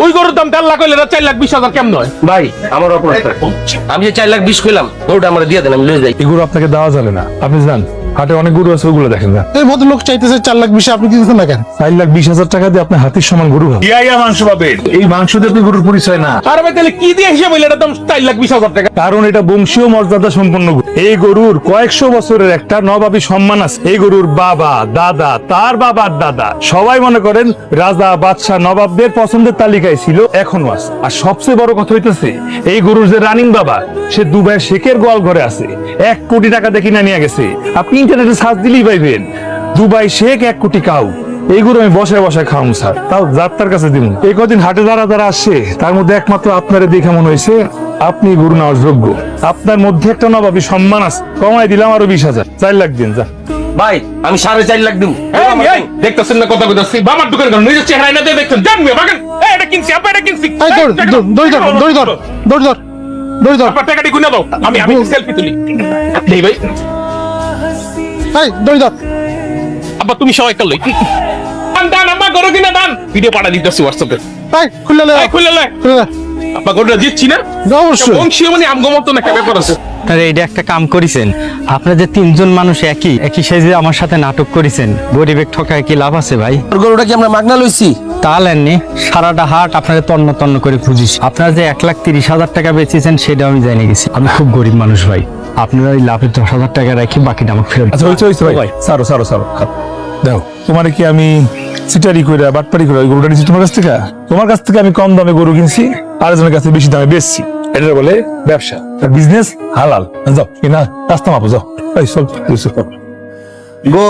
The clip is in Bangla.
ওই গরুর দাম 1.5 লাখ হইলে 4,20,000 কেমন হয়? ভাই আমার অপরাধ, আমি যে 4,20,000 কইলাম গরুটা আমার দিয়ে দেন, আমি লয়ে যাই। এই গরু আপনাকে দেওয়া যাবে না, আপনি যান হাটে অনেক গরু আছে ওগুলো দেখেন না। এই ভদ্রলোক চাইতেছে 4,20,000, আপনি দিতেছেন না কেন? 4,20,000 টাকা দিয়ে আপনি হাতির সমান গরু হবে। ইয়া মাংস পাবেন, এই মাংস দিয়ে আপনি গরুর পরিচয় না। আরে ভাই তাহলে কি দিয়ে হিসাব হইলে এটার দাম 4,20,000 টাকা? কারণ এটা বংশীয় মর্যাদা সম্পন্ন গরু। এই গরুর কয়েকশো বছরের একটা নবাবী সম্মান আছে। এই গরুর বাবা, দাদা, তার বাবার দাদা সবাই মনে করেন রাজা, বাদশাহ, নবাবদের পছন্দের তালিকায় ছিল, এখনো আছে। আর সবচেয়ে বড় কথা হইতেছে এই গরুর যে রানিং বাবা, সে দুবাইয়ের শেখের গোয়াল ঘরে আছে, 1 কোটি টাকা দিয়ে কিনে নিয়ে গেছে। আপনি ইন্টারনেটে সার্চ দিলেই পাইবেন দুবাই শেখ 1 কোটি কাউ। এইগুলো আমি বসায় বসায় খাওয়াম স্যার, তাও যাত্রার কাছে দিব। এই কদিন হাটে যারা আসছে তার মধ্যে একমাত্র আপনারে দেখে মনে হয়েছে আপনি গরু নেওয়ার যোগ্য। আপনার মধ্যে একটা নবাবী সম্মান আছে। কমাই দিলাম আরো 20,000, 4 লাখ দিন যা। ভাই আমি 4.5 লাখ দিব। এই দেখতেছেন না কথা কইতাছি, বাবার দোকান করেন, নিজের চেহারা না দিয়ে দেখছেন, জানবে বাগান। এই এটা কিনছি, আপনি এটা কিনছি। এই দড়ি ধর। আপনার টাকাটি গুনে দাও, আমি সেলফি তুলি। এই ভাই এই দড়ি ধর। আব্বা তুমি সবাই কাল লই দান, আম্মা গরু কিনা দান, ভিডিও পাঠা দিতেছি হোয়াটসঅ্যাপে। এই খুলে লে, খুলে লে খুলে লে। আব্বা গরুটা জিতছি না অবশ্যই। বংশীয় মানে আমগো মতো একটা ব্যাপার আছে। তাহলে এইটা একটা কাম করেছেন আপনারা যে 3 জন মানুষ একই সাইজে আমার সাথে নাটক করেছেন, গরিবের ঠকায় কি লাভ আছে ভাই? তোর গরুটা কি আমরা মাগনা লইছি? তা লেননি, সারাটা হাট আপনাদের তন্ন তন্ন করে খুঁজিস। আপনারা যে 1,30,000 টাকা বেচেছেন সেটা আমি জেনে গেছি। আমি খুব গরিব মানুষ ভাই, আপনারা ওই লাভের 10,000 টাকা রেখে বাকিটা আমাকে ফেরত আচ্ছা হইছে ভাই, সারো দেখো তোমার কি আমি সিটারি কইরা বাটপারি কইরা ওই গরুটা নিছি তোমার কাছ থেকে? তোমার কাছ থেকে আমি কম দামে গরু কিনছি, আরেকজনের কাছে বেশি দামে বেচছি। এটা বলে ব্যবসা, বিজনেস হালাল। যাও কিনা রাস্তা মাপো, যাও। এই চল গো